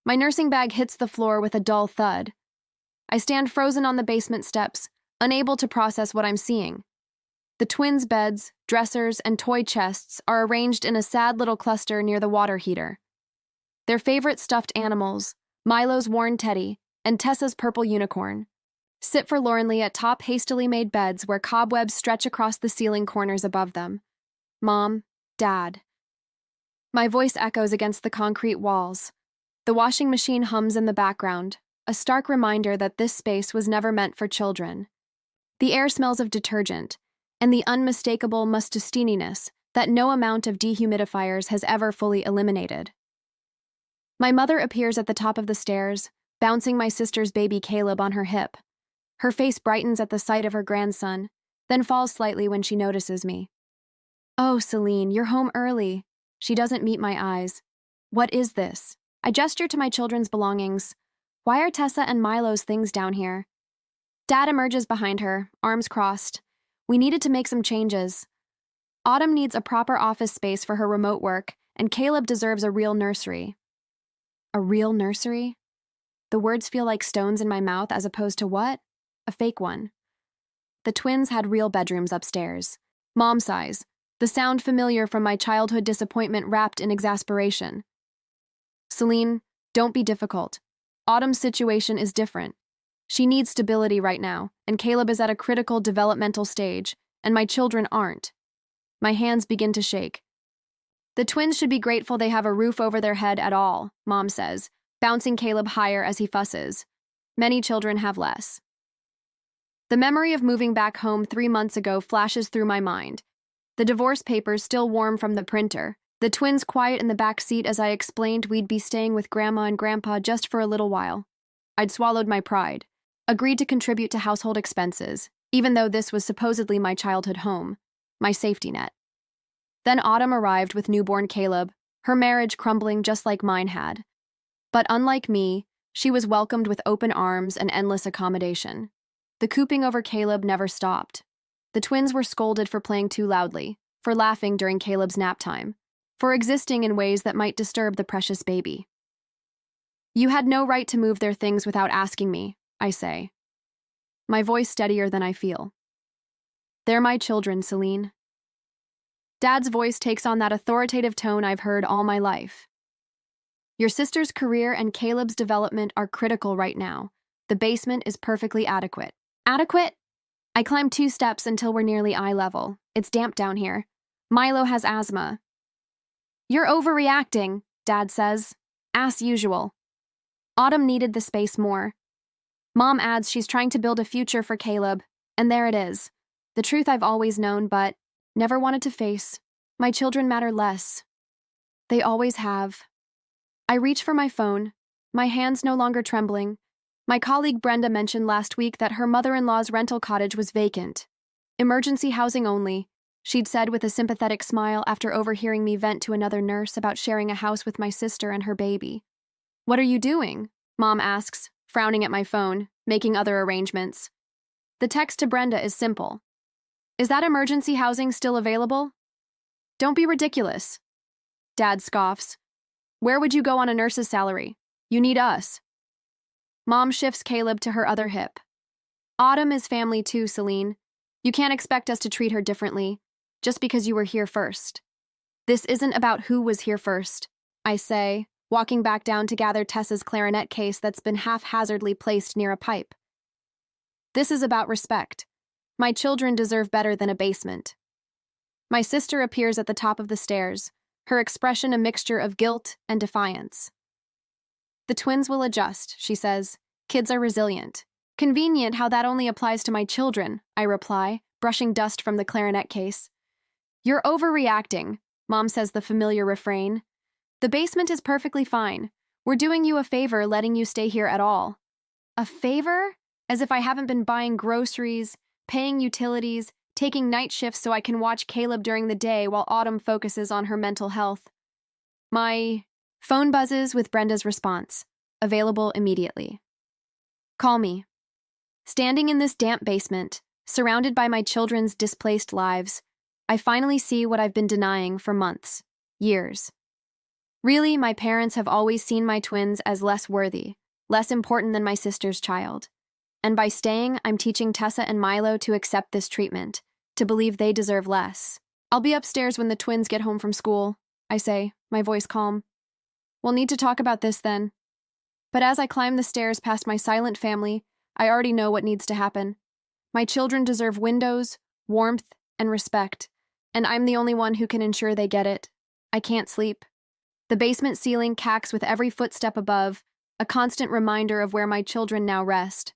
My nursing bag hits the floor with a dull thud. I stand frozen on the basement steps, unable to process what I'm seeing. The twins' beds, dressers, and toy chests are arranged in a sad little cluster near the water heater. Their favorite stuffed animals, Milo's worn teddy, and Tessa's purple unicorn, sit forlornly atop hastily made beds where cobwebs stretch across the ceiling corners above them. Mom, Dad. My voice echoes against the concrete walls. The washing machine hums in the background, a stark reminder that this space was never meant for children. The air smells of detergent, and the unmistakable mustastininess that no amount of dehumidifiers has ever fully eliminated. My mother appears at the top of the stairs, bouncing my sister's baby Caleb on her hip. Her face brightens at the sight of her grandson, then falls slightly when she notices me. "Oh, Celine, you're home early." She doesn't meet my eyes. "What is this?" I gesture to my children's belongings. "Why are Tessa and Milo's things down here?" Dad emerges behind her, arms crossed. "We needed to make some changes. Autumn needs a proper office space for her remote work, and Caleb deserves a real nursery." A real nursery? The words feel like stones in my mouth as opposed to what? A fake one. The twins had real bedrooms upstairs. Mom sighs, the sound familiar from my childhood disappointment wrapped in exasperation. "Celine, don't be difficult. Autumn's situation is different. She needs stability right now, and Caleb is at a critical developmental stage, and my children aren't." My hands begin to shake. "The twins should be grateful they have a roof over their head at all," Mom says, bouncing Caleb higher as he fusses. "Many children have less." The memory of moving back home 3 months ago flashes through my mind. The divorce papers still warm from the printer, the twins quiet in the back seat as I explained we'd be staying with Grandma and Grandpa just for a little while. I'd swallowed my pride, agreed to contribute to household expenses, even though this was supposedly my childhood home, my safety net. Then Autumn arrived with newborn Caleb, her marriage crumbling just like mine had. But unlike me, she was welcomed with open arms and endless accommodation. The cooping over Caleb never stopped. The twins were scolded for playing too loudly, for laughing during Caleb's nap time, for existing in ways that might disturb the precious baby. "You had no right to move their things without asking me," I say, my voice steadier than I feel. "They're my children, Celine." Dad's voice takes on that authoritative tone I've heard all my life. "Your sister's career and Caleb's development are critical right now. The basement is perfectly adequate." Adequate? I climb 2 steps until we're nearly eye level. It's damp down here. Milo has asthma. "You're overreacting," Dad says. As usual. Autumn needed the space more. Mom adds she's trying to build a future for Caleb, and there it is. The truth I've always known but never wanted to face. My children matter less. They always have. I reach for my phone, my hands no longer trembling. My colleague Brenda mentioned last week that her mother-in-law's rental cottage was vacant. Emergency housing only, she'd said with a sympathetic smile after overhearing me vent to another nurse about sharing a house with my sister and her baby. "What are you doing?" Mom asks, frowning at my phone, making other arrangements. The text to Brenda is simple. "Is that emergency housing still available?" "Don't be ridiculous." Dad scoffs. "Where would you go on a nurse's salary? You need us." Mom shifts Caleb to her other hip. "Autumn is family too, Celine. You can't expect us to treat her differently, just because you were here first." "This isn't about who was here first," I say, walking back down to gather Tessa's clarinet case that's been haphazardly placed near a pipe. "This is about respect. My children deserve better than a basement." My sister appears at the top of the stairs, her expression a mixture of guilt and defiance. "The twins will adjust," she says. "Kids are resilient." "Convenient how that only applies to my children," I reply, brushing dust from the clarinet case. "You're overreacting," Mom says the familiar refrain. "The basement is perfectly fine. We're doing you a favor letting you stay here at all." A favor? As if I haven't been buying groceries, paying utilities, taking night shifts so I can watch Caleb during the day while Autumn focuses on her mental health. My phone buzzes with Brenda's response. Available immediately. "Call me." Standing in this damp basement, surrounded by my children's displaced lives, I finally see what I've been denying for months, years. Really, my parents have always seen my twins as less worthy, less important than my sister's child. And by staying, I'm teaching Tessa and Milo to accept this treatment, to believe they deserve less. I'll be upstairs when the twins get home from school, I say, my voice calm. We'll need to talk about this then. But as I climb the stairs past my silent family, I already know what needs to happen. My children deserve windows, warmth, and respect, and I'm the only one who can ensure they get it. I can't sleep. The basement ceiling cacks with every footstep above, a constant reminder of where my children now rest.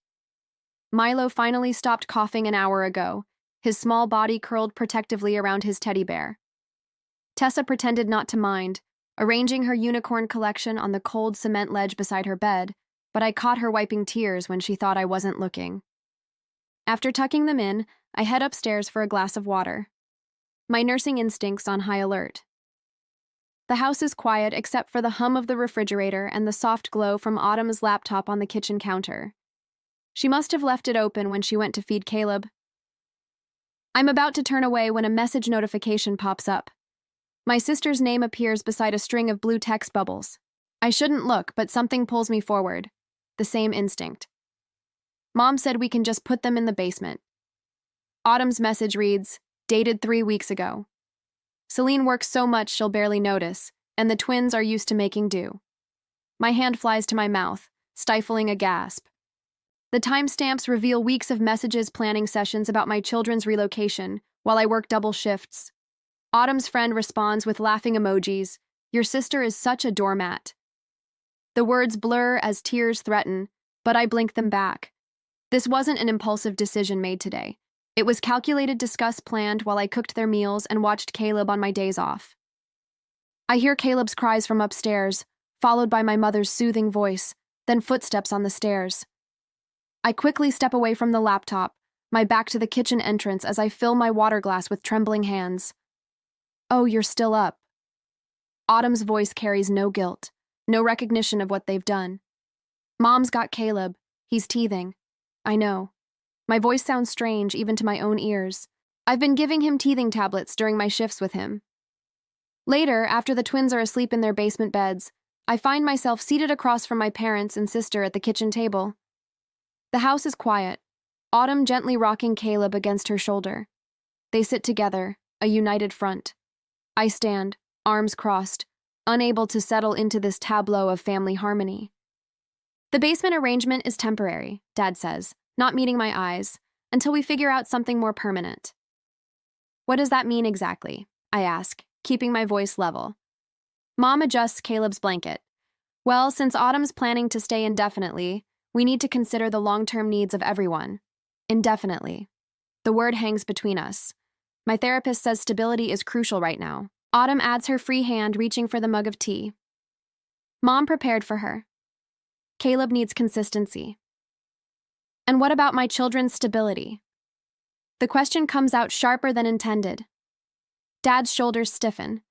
Milo finally stopped coughing an hour ago, his small body curled protectively around his teddy bear. Tessa pretended not to mind, arranging her unicorn collection on the cold cement ledge beside her bed, but I caught her wiping tears when she thought I wasn't looking. After tucking them in, I head upstairs for a glass of water. My nursing instincts on high alert. The house is quiet except for the hum of the refrigerator and the soft glow from Autumn's laptop on the kitchen counter. She must have left it open when she went to feed Caleb. I'm about to turn away when a message notification pops up. My sister's name appears beside a string of blue text bubbles. I shouldn't look, but something pulls me forward. The same instinct. Mom said we can just put them in the basement. Autumn's message reads, dated 3 weeks ago. Celine works so much she'll barely notice, and the twins are used to making do. My hand flies to my mouth, stifling a gasp. The timestamps reveal weeks of messages planning sessions about my children's relocation while I work double shifts. Autumn's friend responds with laughing emojis. Your sister is such a doormat. The words blur as tears threaten, but I blink them back. This wasn't an impulsive decision made today. It was calculated, discussed, planned while I cooked their meals and watched Caleb on my days off. I hear Caleb's cries from upstairs, followed by my mother's soothing voice, then footsteps on the stairs. I quickly step away from the laptop, my back to the kitchen entrance as I fill my water glass with trembling hands. Oh, you're still up. Autumn's voice carries no guilt, no recognition of what they've done. Mom's got Caleb. He's teething. I know. My voice sounds strange even to my own ears. I've been giving him teething tablets during my shifts with him. Later, after the twins are asleep in their basement beds, I find myself seated across from my parents and sister at the kitchen table. The house is quiet, Autumn gently rocking Caleb against her shoulder. They sit together, a united front. I stand, arms crossed, unable to settle into this tableau of family harmony. The basement arrangement is temporary, Dad says, not meeting my eyes, until we figure out something more permanent. What does that mean exactly? I ask, keeping my voice level. Mom adjusts Caleb's blanket. Well, since Autumn's planning to stay indefinitely, we need to consider the long-term needs of everyone. Indefinitely. The word hangs between us. My therapist says stability is crucial right now. Autumn adds her free hand, reaching for the mug of tea. Mom prepared for her. Caleb needs consistency. And what about my children's stability? The question comes out sharper than intended. Dad's shoulders stiffen.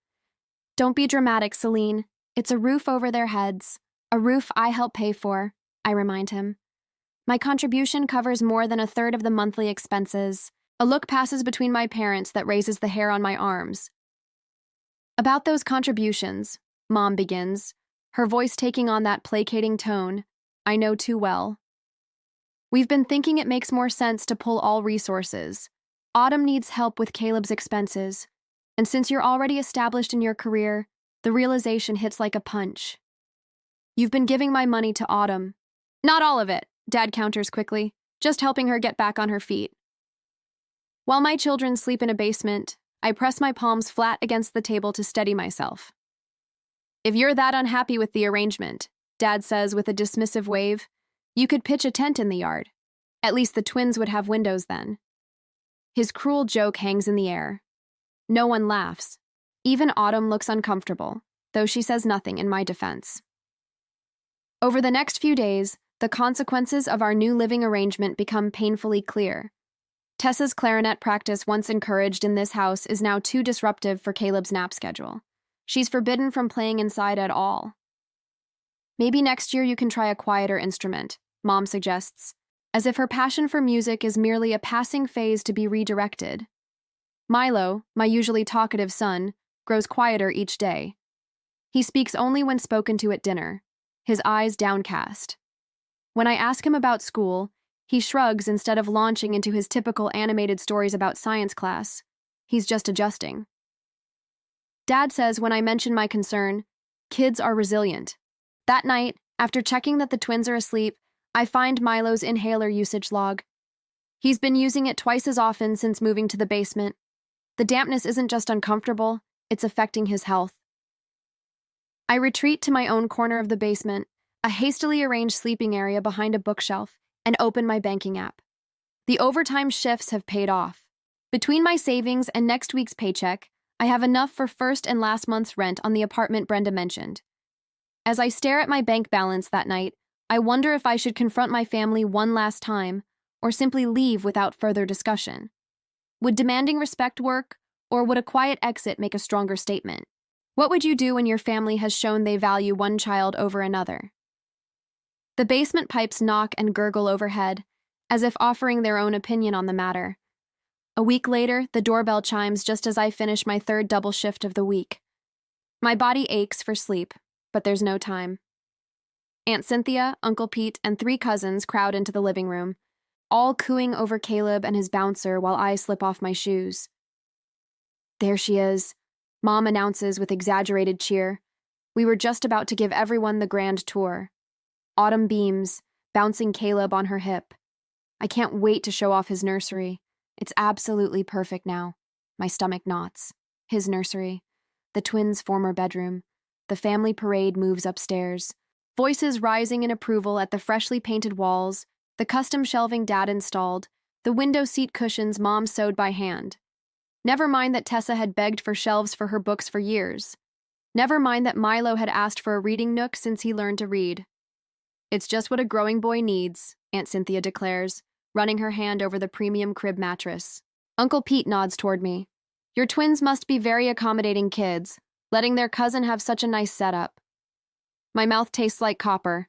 Don't be dramatic, Celine. It's a roof over their heads, a roof I help pay for, I remind him. My contribution covers more than a third of the monthly expenses. A look passes between my parents that raises the hair on my arms. About those contributions, Mom begins, her voice taking on that placating tone I know too well. We've been thinking it makes more sense to pull all resources. Autumn needs help with Caleb's expenses, and since you're already established in your career, the realization hits like a punch. You've been giving my money to Autumn. Not all of it, Dad counters quickly, just helping her get back on her feet. While my children sleep in a basement, I press my palms flat against the table to steady myself. If you're that unhappy with the arrangement, Dad says with a dismissive wave, you could pitch a tent in the yard. At least the twins would have windows then. His cruel joke hangs in the air. No one laughs. Even Autumn looks uncomfortable, though she says nothing in my defense. Over the next few days, the consequences of our new living arrangement become painfully clear. Tessa's clarinet practice, once encouraged in this house, is now too disruptive for Caleb's nap schedule. She's forbidden from playing inside at all. Maybe next year you can try a quieter instrument, Mom suggests, as if her passion for music is merely a passing phase to be redirected. Milo, my usually talkative son, grows quieter each day. He speaks only when spoken to at dinner, his eyes downcast. When I ask him about school, he shrugs instead of launching into his typical animated stories about science class. He's just adjusting. Dad says when I mention my concern, kids are resilient. That night, after checking that the twins are asleep, I find Milo's inhaler usage log. He's been using it twice as often since moving to the basement. The dampness isn't just uncomfortable, it's affecting his health. I retreat to my own corner of the basement, a hastily arranged sleeping area behind a bookshelf, and open my banking app. The overtime shifts have paid off. Between my savings and next week's paycheck, I have enough for first and last month's rent on the apartment Brenda mentioned. As I stare at my bank balance that night, I wonder if I should confront my family one last time, or simply leave without further discussion. Would demanding respect work, or would a quiet exit make a stronger statement? What would you do when your family has shown they value one child over another? The basement pipes knock and gurgle overhead, as if offering their own opinion on the matter. A week later, the doorbell chimes just as I finish my third double shift of the week. My body aches for sleep, but there's no time. Aunt Cynthia, Uncle Pete, and 3 cousins crowd into the living room, all cooing over Caleb and his bouncer while I slip off my shoes. There she is, Mom announces with exaggerated cheer. We were just about to give everyone the grand tour. Autumn beams, bouncing Caleb on her hip. I can't wait to show off his nursery. It's absolutely perfect now. My stomach knots. His nursery. The twins' former bedroom. The family parade moves upstairs. Voices rising in approval at the freshly painted walls, the custom shelving Dad installed, the window seat cushions Mom sewed by hand. Never mind that Tessa had begged for shelves for her books for years. Never mind that Milo had asked for a reading nook since he learned to read. It's just what a growing boy needs, Aunt Cynthia declares, running her hand over the premium crib mattress. Uncle Pete nods toward me. Your twins must be very accommodating kids, letting their cousin have such a nice setup. My mouth tastes like copper.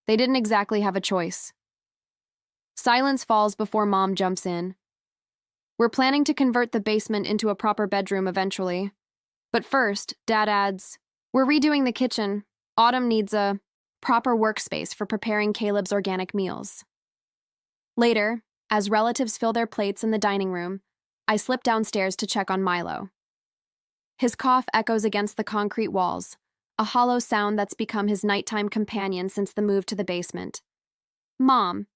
They didn't exactly have a choice. Silence falls before Mom jumps in. We're planning to convert the basement into a proper bedroom eventually. But first, Dad adds, we're redoing the kitchen. Autumn needs a proper workspace for preparing Caleb's organic meals. Later, as relatives fill their plates in the dining room, I slip downstairs to check on Milo. His cough echoes against the concrete walls, a hollow sound that's become his nighttime companion since the move to the basement. Mom.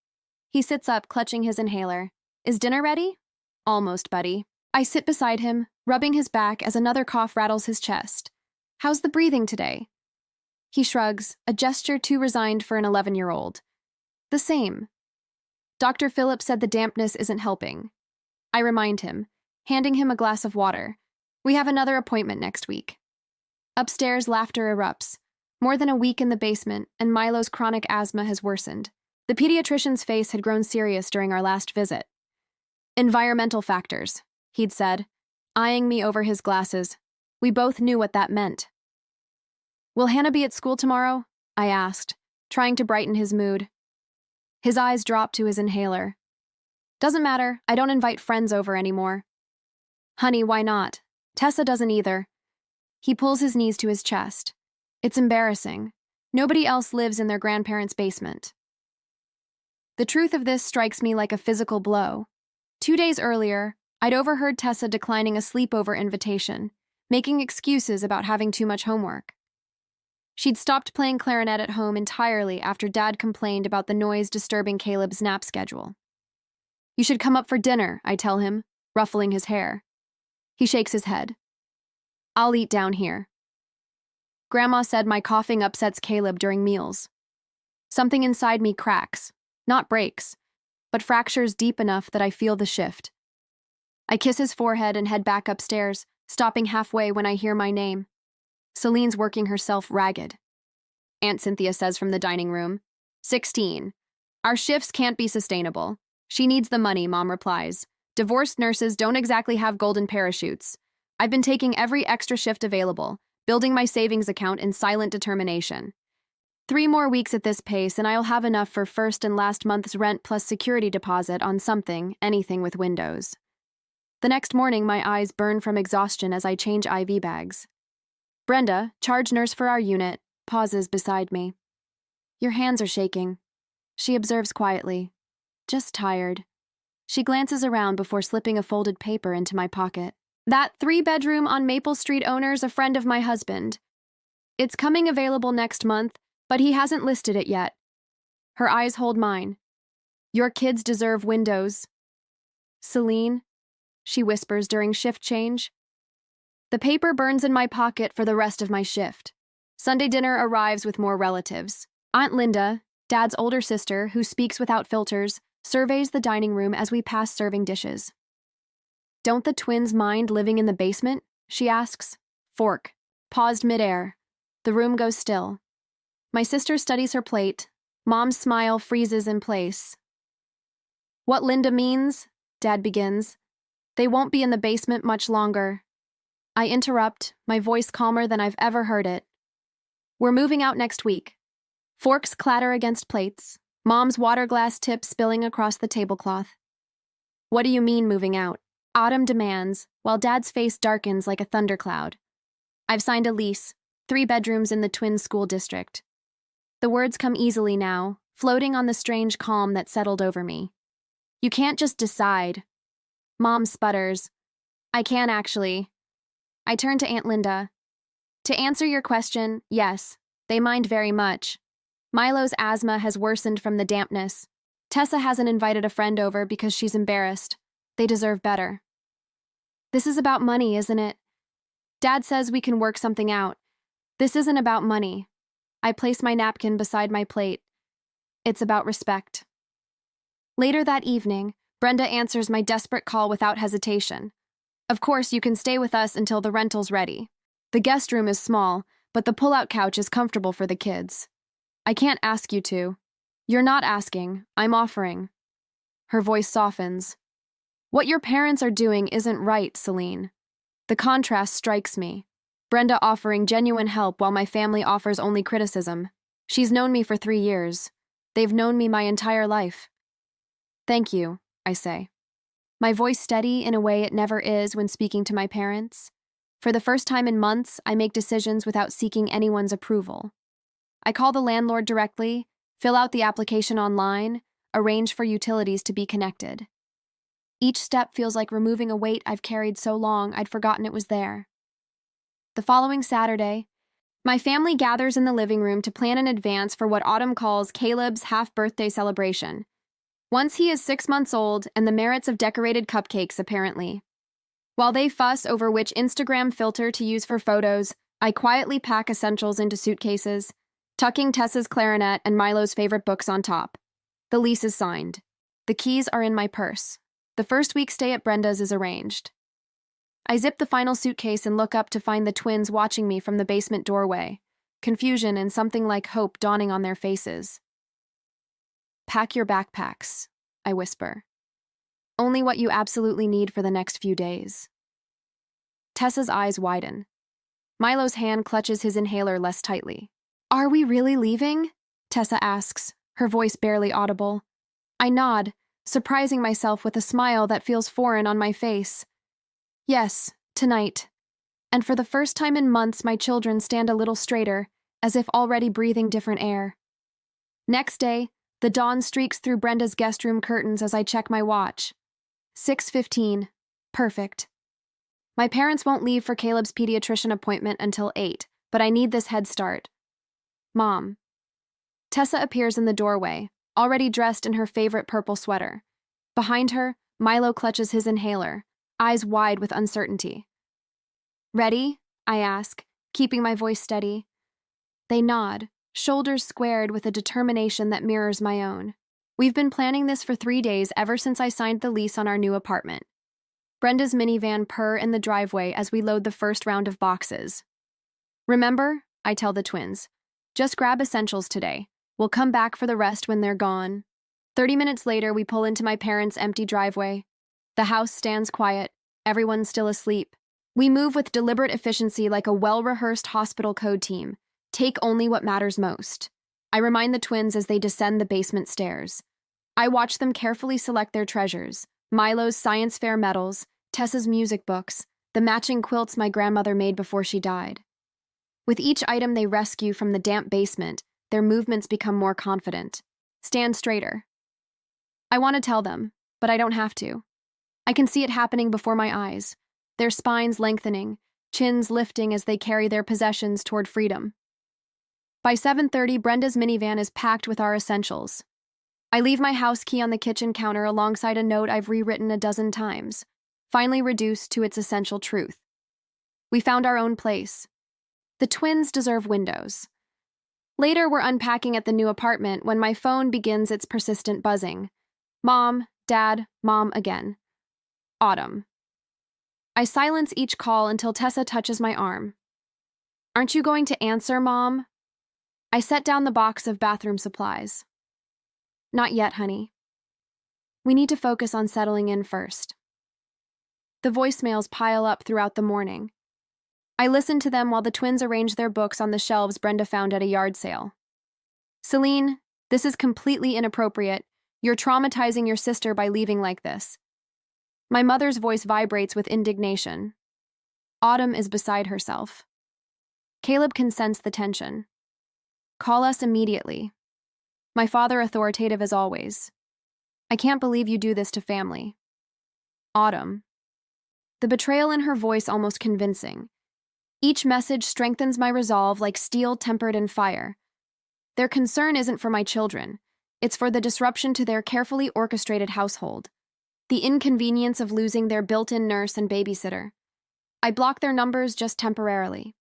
He sits up, clutching his inhaler. Is dinner ready? Almost, buddy. I sit beside him, rubbing his back as another cough rattles his chest. How's the breathing today? He shrugs, a gesture too resigned for an 11-year-old. The same. Dr. Phillips said the dampness isn't helping. I remind him, handing him a glass of water. We have another appointment next week. Upstairs, laughter erupts. More than a week in the basement, and Milo's chronic asthma has worsened. The pediatrician's face had grown serious during our last visit. Environmental factors, he'd said, eyeing me over his glasses. We both knew what that meant. Will Hannah be at school tomorrow? I asked, trying to brighten his mood. His eyes dropped to his inhaler. Doesn't matter, I don't invite friends over anymore. Honey, why not? Tessa doesn't either. He pulls his knees to his chest. It's embarrassing. Nobody else lives in their grandparents' basement. The truth of this strikes me like a physical blow. 2 days earlier, I'd overheard Tessa declining a sleepover invitation, making excuses about having too much homework. She'd stopped playing clarinet at home entirely after Dad complained about the noise disturbing Caleb's nap schedule. You should come up for dinner, I tell him, ruffling his hair. He shakes his head. I'll eat down here. Grandma said my coughing upsets Caleb during meals. Something inside me cracks, not breaks, but fractures deep enough that I feel the shift. I kiss his forehead and head back upstairs, stopping halfway when I hear my name. Celine's working herself ragged. Aunt Cynthia says from the dining room. 16. Our shifts can't be sustainable. She needs the money, Mom replies. Divorced nurses don't exactly have golden parachutes. I've been taking every extra shift available, building my savings account in silent determination. 3 more weeks at this pace and I'll have enough for first and last month's rent plus security deposit on something, anything with windows. The next morning, my eyes burn from exhaustion as I change IV bags. Brenda, charge nurse for our unit, pauses beside me. Your hands are shaking. She observes quietly. Just tired. She glances around before slipping a folded paper into my pocket. That 3-bedroom on Maple Street owner's a friend of my husband. It's coming available next month, but he hasn't listed it yet. Her eyes hold mine. Your kids deserve windows. Celine, she whispers during shift change. The paper burns in my pocket for the rest of my shift. Sunday dinner arrives with more relatives. Aunt Linda, Dad's older sister, who speaks without filters, surveys the dining room as we pass serving dishes. Don't the twins mind living in the basement? She asks. Fork. Paused midair. The room goes still. My sister studies her plate. Mom's smile freezes in place. What Linda means, Dad begins. They won't be in the basement much longer. I interrupt, my voice calmer than I've ever heard it. We're moving out next week. Forks clatter against plates. Mom's water glass tip spilling across the tablecloth. What do you mean moving out? Autumn demands, while Dad's face darkens like a thundercloud. I've signed a lease, 3 bedrooms in the twin school district. The words come easily now, floating on the strange calm that settled over me. You can't just decide. Mom sputters. I can actually. I turn to Aunt Linda. To answer your question, yes, they mind very much. Milo's asthma has worsened from the dampness. Tessa hasn't invited a friend over because she's embarrassed. They deserve better. This is about money, isn't it? Dad says we can work something out. This isn't about money. I place my napkin beside my plate. It's about respect. Later that evening, Brenda answers my desperate call without hesitation. Of course, you can stay with us until the rental's ready. The guest room is small, but the pull-out couch is comfortable for the kids. I can't ask you to. You're not asking, I'm offering. Her voice softens. What your parents are doing isn't right, Celine. The contrast strikes me. Brenda offering genuine help while my family offers only criticism. She's known me for 3 years. They've known me my entire life. Thank you, I say. My voice steady in a way it never is when speaking to my parents. For the first time in months, I make decisions without seeking anyone's approval. I call the landlord directly, fill out the application online, arrange for utilities to be connected. Each step feels like removing a weight I've carried so long I'd forgotten it was there. The following Saturday, my family gathers in the living room to plan in advance for what Autumn calls Caleb's half-birthday celebration. Once he is 6 months old, and the merits of decorated cupcakes, apparently. While they fuss over which Instagram filter to use for photos, I quietly pack essentials into suitcases, tucking Tessa's clarinet and Milo's favorite books on top. The lease is signed. The keys are in my purse. The first week stay at Brenda's is arranged. I zip the final suitcase and look up to find the twins watching me from the basement doorway, confusion and something like hope dawning on their faces. Pack your backpacks, I whisper. Only what you absolutely need for the next few days. Tessa's eyes widen. Milo's hand clutches his inhaler less tightly. Are we really leaving? Tessa asks, her voice barely audible. I nod, surprising myself with a smile that feels foreign on my face. Yes, tonight. And for the first time in months, my children stand a little straighter, as if already breathing different air. Next day, the dawn streaks through Brenda's guest room curtains as I check my watch. 6:15. Perfect. My parents won't leave for Caleb's pediatrician appointment until 8, but I need this head start. Mom. Tessa appears in the doorway, already dressed in her favorite purple sweater. Behind her, Milo clutches his inhaler, eyes wide with uncertainty. Ready? I ask, keeping my voice steady. They nod, shoulders squared with a determination that mirrors my own. We've been planning this for 3 days ever since I signed the lease on our new apartment. Brenda's minivan purr in the driveway as we load the first round of boxes. Remember, I tell the twins, just grab essentials today. We'll come back for the rest when they're gone. 30 minutes later, we pull into my parents' empty driveway. The house stands quiet, everyone's still asleep. We move with deliberate efficiency like a well-rehearsed hospital code team. Take only what matters most. I remind the twins as they descend the basement stairs. I watch them carefully select their treasures, Milo's science fair medals, Tessa's music books, the matching quilts my grandmother made before she died. With each item they rescue from the damp basement, their movements become more confident. Stand straighter. I want to tell them, but I don't have to. I can see it happening before my eyes, their spines lengthening, chins lifting as they carry their possessions toward freedom. By 7:30, Brenda's minivan is packed with our essentials. I leave my house key on the kitchen counter alongside a note I've rewritten a dozen times, finally reduced to its essential truth. We found our own place. The twins deserve windows. Later, we're unpacking at the new apartment when my phone begins its persistent buzzing. Mom, Dad, Mom again. Autumn. I silence each call until Tessa touches my arm. Aren't you going to answer, Mom? I set down the box of bathroom supplies. Not yet, honey. We need to focus on settling in first. The voicemails pile up throughout the morning. I listen to them while the twins arrange their books on the shelves Brenda found at a yard sale. Celine, this is completely inappropriate. You're traumatizing your sister by leaving like this. My mother's voice vibrates with indignation. Autumn is beside herself. Caleb can sense the tension. Call us immediately. My father authoritative as always. I can't believe you do this to family. Autumn. The betrayal in her voice almost convincing. Each message strengthens my resolve like steel tempered in fire. Their concern isn't for my children. It's for the disruption to their carefully orchestrated household. The inconvenience of losing their built-in nurse and babysitter. I block their numbers just temporarily.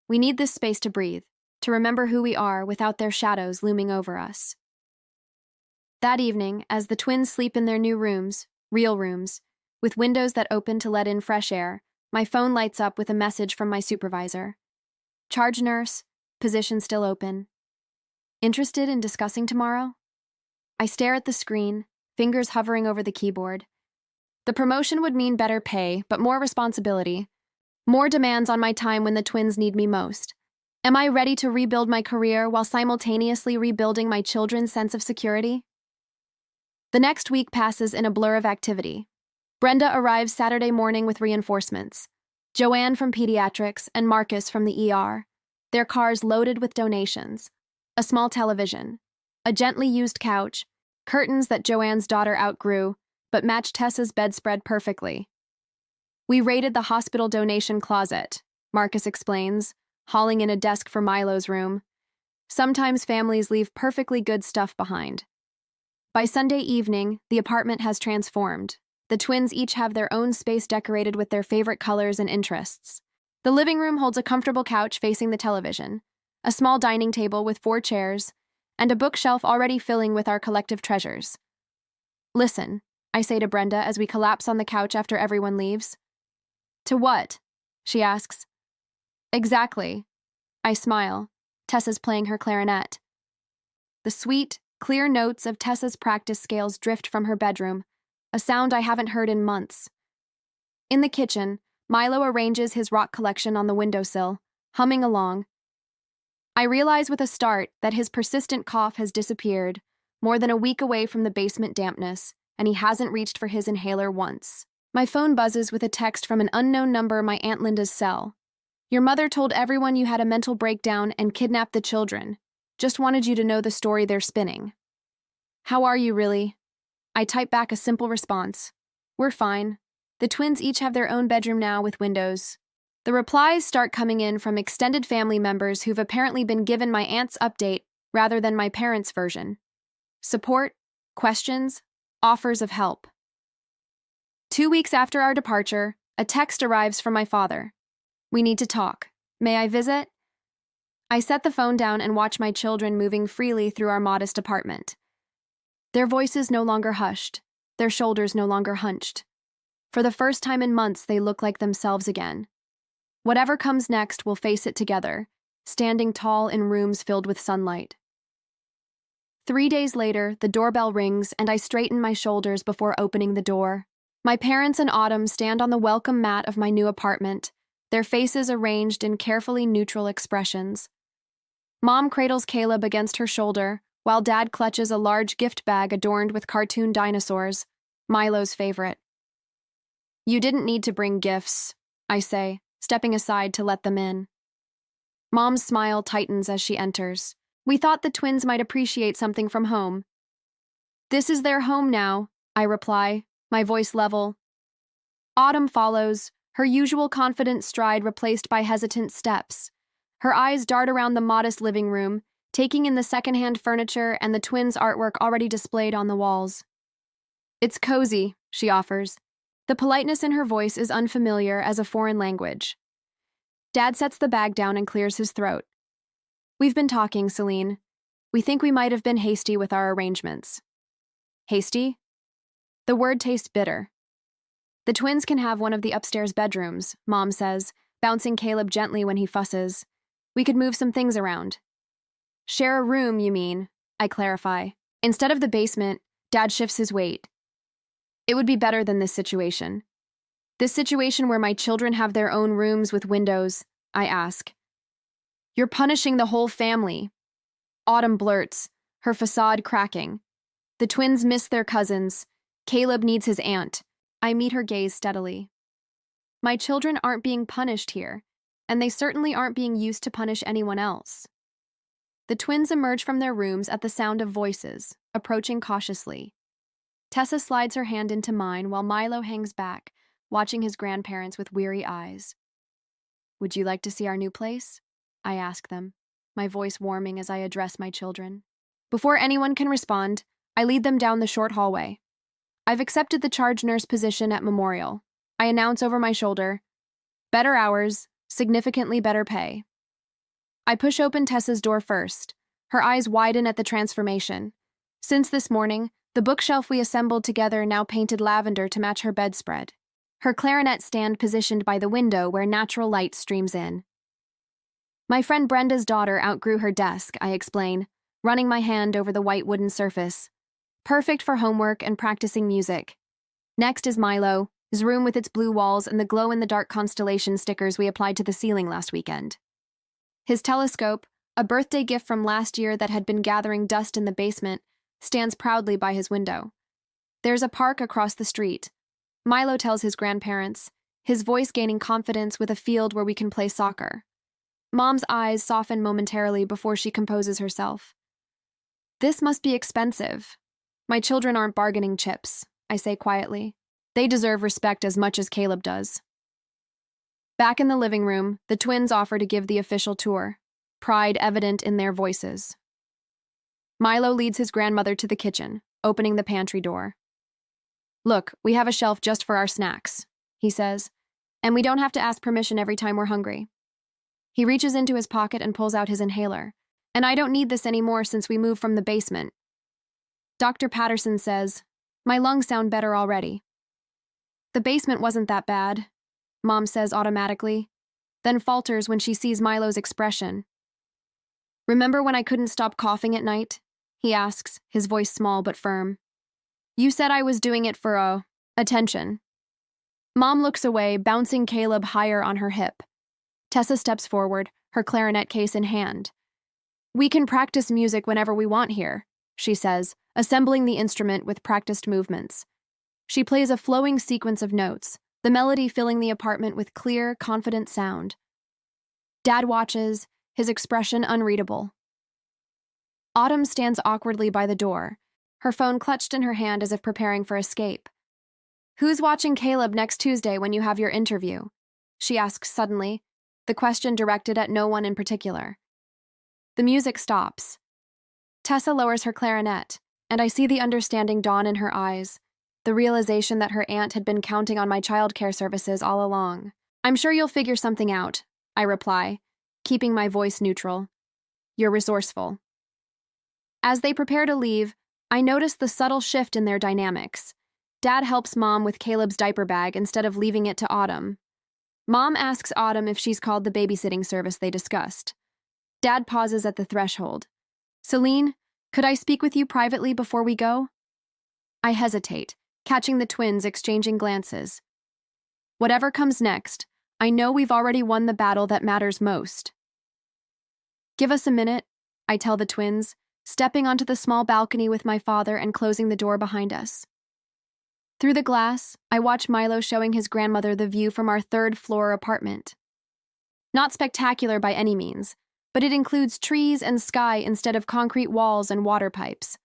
We need this space to breathe, to remember who we are without their shadows looming over us. That evening, as the twins sleep in their new rooms, real rooms, with windows that open to let in fresh air, my phone lights up with a message from my supervisor. Charge nurse, position still open. Interested in discussing tomorrow? I stare at the screen, fingers hovering over the keyboard. The promotion would mean better pay, but more responsibility. More demands on my time when the twins need me most. Am I ready to rebuild my career while simultaneously rebuilding my children's sense of security? The next week passes in a blur of activity. Brenda arrives Saturday morning with reinforcements. Joanne from pediatrics and Marcus from the ER. Their cars loaded with donations. A small television. A gently used couch. Curtains that Joanne's daughter outgrew, but matched Tessa's bedspread perfectly. We raided the hospital donation closet, Marcus explains, hauling in a desk for Milo's room. Sometimes families leave perfectly good stuff behind. By Sunday evening, the apartment has transformed. The twins each have their own space decorated with their favorite colors and interests. The living room holds a comfortable couch facing the television, a small dining table with 4 chairs, and a bookshelf already filling with our collective treasures. Listen, I say to Brenda as we collapse on the couch after everyone leaves. To what? She asks. Exactly. I smile. Tessa's playing her clarinet. The sweet, clear notes of Tessa's practice scales drift from her bedroom, a sound I haven't heard in months. In the kitchen, Milo arranges his rock collection on the windowsill, humming along. I realize with a start that his persistent cough has disappeared, more than a week away from the basement dampness, and he hasn't reached for his inhaler once. My phone buzzes with a text from an unknown number my Aunt Linda's cell. Your mother told everyone you had a mental breakdown and kidnapped the children. Just wanted you to know the story they're spinning. How are you really? I type back a simple response. We're fine. The twins each have their own bedroom now with windows. The replies start coming in from extended family members who've apparently been given my aunt's update rather than my parents' version. Support, questions, offers of help. 2 weeks after our departure, a text arrives from my father. We need to talk. May I visit? I set the phone down and watch my children moving freely through our modest apartment. Their voices no longer hushed, their shoulders no longer hunched. For the first time in months, they look like themselves again. Whatever comes next, we'll face it together, standing tall in rooms filled with sunlight. 3 days later, the doorbell rings and I straighten my shoulders before opening the door. My parents and Autumn stand on the welcome mat of my new apartment, their faces arranged in carefully neutral expressions. Mom cradles Caleb against her shoulder, while Dad clutches a large gift bag adorned with cartoon dinosaurs, Milo's favorite. You didn't need to bring gifts, I say, stepping aside to let them in. Mom's smile tightens as she enters. We thought the twins might appreciate something from home. This is their home now, I reply, my voice level. Autumn follows, her usual confident stride replaced by hesitant steps. Her eyes dart around the modest living room, taking in the secondhand furniture and the twins' artwork already displayed on the walls. It's cozy, she offers. The politeness in her voice is unfamiliar as a foreign language. Dad sets the bag down and clears his throat. We've been talking, Celine. We think we might have been hasty with our arrangements. Hasty? The word tastes bitter. The twins can have one of the upstairs bedrooms, Mom says, bouncing Caleb gently when he fusses. We could move some things around. Share a room, you mean? I clarify. Instead of the basement, Dad shifts his weight. It would be better than this situation. This situation where my children have their own rooms with windows, I ask. You're punishing the whole family. Autumn blurts, her facade cracking. The twins miss their cousins. Caleb needs his aunt. I meet her gaze steadily. My children aren't being punished here, and they certainly aren't being used to punish anyone else. The twins emerge from their rooms at the sound of voices, approaching cautiously. Tessa slides her hand into mine while Milo hangs back, watching his grandparents with weary eyes. Would you like to see our new place? I ask them, my voice warming as I address my children. Before anyone can respond, I lead them down the short hallway. I've accepted the charge nurse position at Memorial. I announce over my shoulder, better hours, significantly better pay. I push open Tessa's door first. Her eyes widen at the transformation. Since this morning, the bookshelf we assembled together now painted lavender to match her bedspread. Her clarinet stand positioned by the window where natural light streams in. My friend Brenda's daughter outgrew her desk, I explain, running my hand over the white wooden surface. Perfect for homework and practicing music. Next is Milo, his room with its blue walls and the glow-in-the-dark constellation stickers we applied to the ceiling last weekend. His telescope, a birthday gift from last year that had been gathering dust in the basement, stands proudly by his window. There's a park across the street. Milo tells his grandparents, his voice gaining confidence with a field where we can play soccer. Mom's eyes soften momentarily before she composes herself. This must be expensive. My children aren't bargaining chips, I say quietly. They deserve respect as much as Caleb does. Back in the living room, the twins offer to give the official tour, pride evident in their voices. Milo leads his grandmother to the kitchen, opening the pantry door. Look, we have a shelf just for our snacks, he says, and we don't have to ask permission every time we're hungry. He reaches into his pocket and pulls out his inhaler, and I don't need this anymore since we moved from the basement. Dr. Patterson says, my lungs sound better already. The basement wasn't that bad, Mom says automatically, then falters when she sees Milo's expression. Remember when I couldn't stop coughing at night? He asks, his voice small but firm. You said I was doing it for, attention. Mom looks away, bouncing Caleb higher on her hip. Tessa steps forward, her clarinet case in hand. We can practice music whenever we want here, she says, assembling the instrument with practiced movements. She plays a flowing sequence of notes, the melody filling the apartment with clear, confident sound. Dad watches, his expression unreadable. Autumn stands awkwardly by the door, her phone clutched in her hand as if preparing for escape. Who's watching Caleb next Tuesday when you have your interview? She asks suddenly, the question directed at no one in particular. The music stops. Tessa lowers her clarinet, and I see the understanding dawn in her eyes, the realization that her aunt had been counting on my childcare services all along. I'm sure you'll figure something out, I reply, keeping my voice neutral. You're resourceful. As they prepare to leave, I notice the subtle shift in their dynamics. Dad helps Mom with Caleb's diaper bag instead of leaving it to Autumn. Mom asks Autumn if she's called the babysitting service they discussed. Dad pauses at the threshold. Celine, could I speak with you privately before we go? I hesitate, catching the twins exchanging glances. Whatever comes next, I know we've already won the battle that matters most. Give us a minute, I tell the twins, stepping onto the small balcony with my father and closing the door behind us. Through the glass, I watch Milo showing his grandmother the view from our third-floor apartment. Not spectacular by any means, but it includes trees and sky instead of concrete walls and water pipes.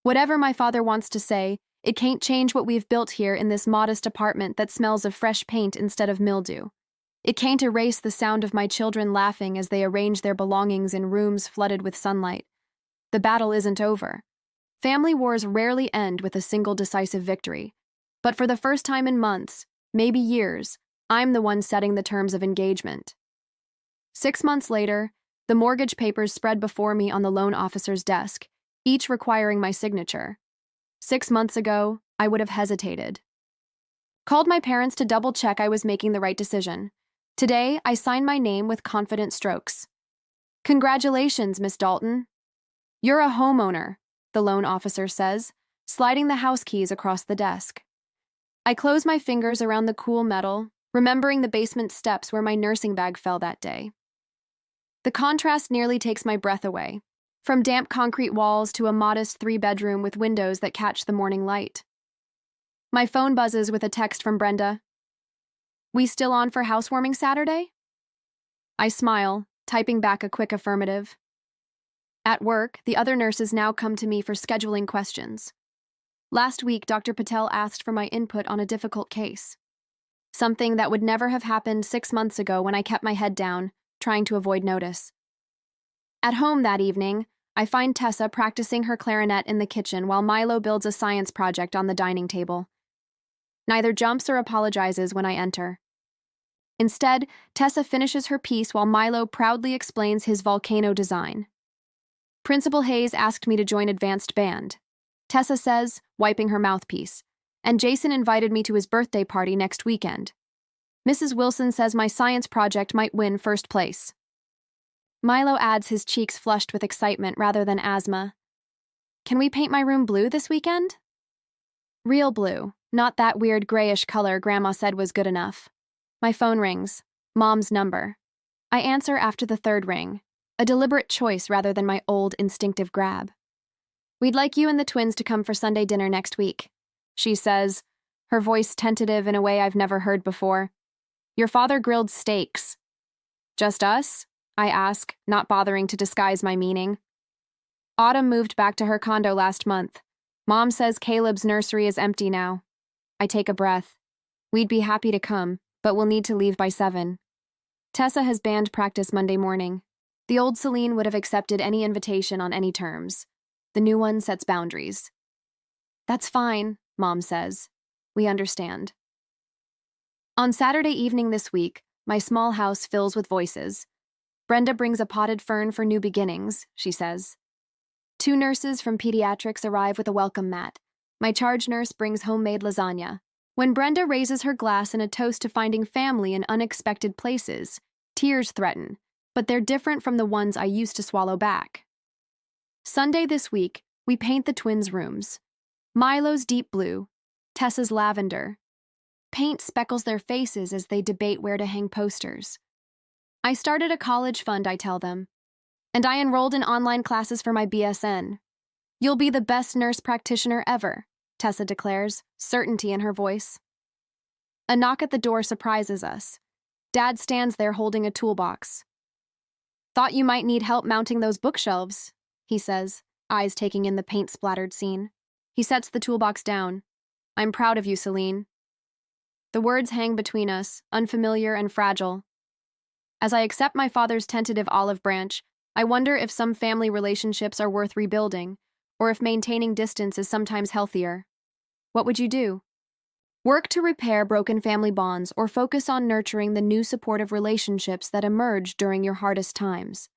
Whatever my father wants to say, it can't change what we've built here in this modest apartment that smells of fresh paint instead of mildew. It can't erase the sound of my children laughing as they arrange their belongings in rooms flooded with sunlight. The battle isn't over. Family wars rarely end with a single decisive victory. But for the first time in months, maybe years, I'm the one setting the terms of engagement. 6 months later, the mortgage papers spread before me on the loan officer's desk, each requiring my signature. 6 months ago, I would have hesitated. Called my parents to double-check I was making the right decision. Today, I sign my name with confident strokes. Congratulations, Miss Dalton. You're a homeowner, the loan officer says, sliding the house keys across the desk. I close my fingers around the cool metal, remembering the basement steps where my nursing bag fell that day. The contrast nearly takes my breath away, from damp concrete walls to a modest 3-bedroom with windows that catch the morning light. My phone buzzes with a text from Brenda. We still on for housewarming Saturday? I smile, typing back a quick affirmative. At work, the other nurses now come to me for scheduling questions. Last week, Dr. Patel asked for my input on a difficult case. Something that would never have happened 6 months ago when I kept my head down, trying to avoid notice. At home that evening, I find Tessa practicing her clarinet in the kitchen while Milo builds a science project on the dining table. Neither jumps or apologizes when I enter. Instead, Tessa finishes her piece while Milo proudly explains his volcano design. Principal Hayes asked me to join advanced band. Tessa says, wiping her mouthpiece, and Jason invited me to his birthday party next weekend. Mrs. Wilson says my science project might win first place. Milo adds, his cheeks flushed with excitement rather than asthma. Can we paint my room blue this weekend? Real blue, not that weird grayish color Grandma said was good enough. My phone rings. Mom's number. I answer after the 3rd ring, a deliberate choice rather than my old instinctive grab. We'd like you and the twins to come for Sunday dinner next week, she says, her voice tentative in a way I've never heard before. Your father grilled steaks. Just us? I ask, not bothering to disguise my meaning. Autumn moved back to her condo last month. Mom says Caleb's nursery is empty now. I take a breath. We'd be happy to come, but we'll need to leave by 7. Tessa has band practice Monday morning. The old Celine would have accepted any invitation on any terms. The new one sets boundaries. That's fine, Mom says. We understand. On Saturday evening this week, my small house fills with voices. Brenda brings a potted fern for new beginnings, she says. 2 nurses from pediatrics arrive with a welcome mat. My charge nurse brings homemade lasagna. When Brenda raises her glass in a toast to finding family in unexpected places, tears threaten, but they're different from the ones I used to swallow back. Sunday this week, we paint the twins' rooms. Milo's deep blue, Tessa's lavender. Paint speckles their faces as they debate where to hang posters. I started a college fund, I tell them, and I enrolled in online classes for my BSN. You'll be the best nurse practitioner ever, Tessa declares, certainty in her voice. A knock at the door surprises us. Dad stands there holding a toolbox. Thought you might need help mounting those bookshelves, he says, eyes taking in the paint-splattered scene. He sets the toolbox down. I'm proud of you, Celine. The words hang between us, unfamiliar and fragile. As I accept my father's tentative olive branch, I wonder if some family relationships are worth rebuilding, or if maintaining distance is sometimes healthier. What would you do? Work to repair broken family bonds or focus on nurturing the new supportive relationships that emerge during your hardest times?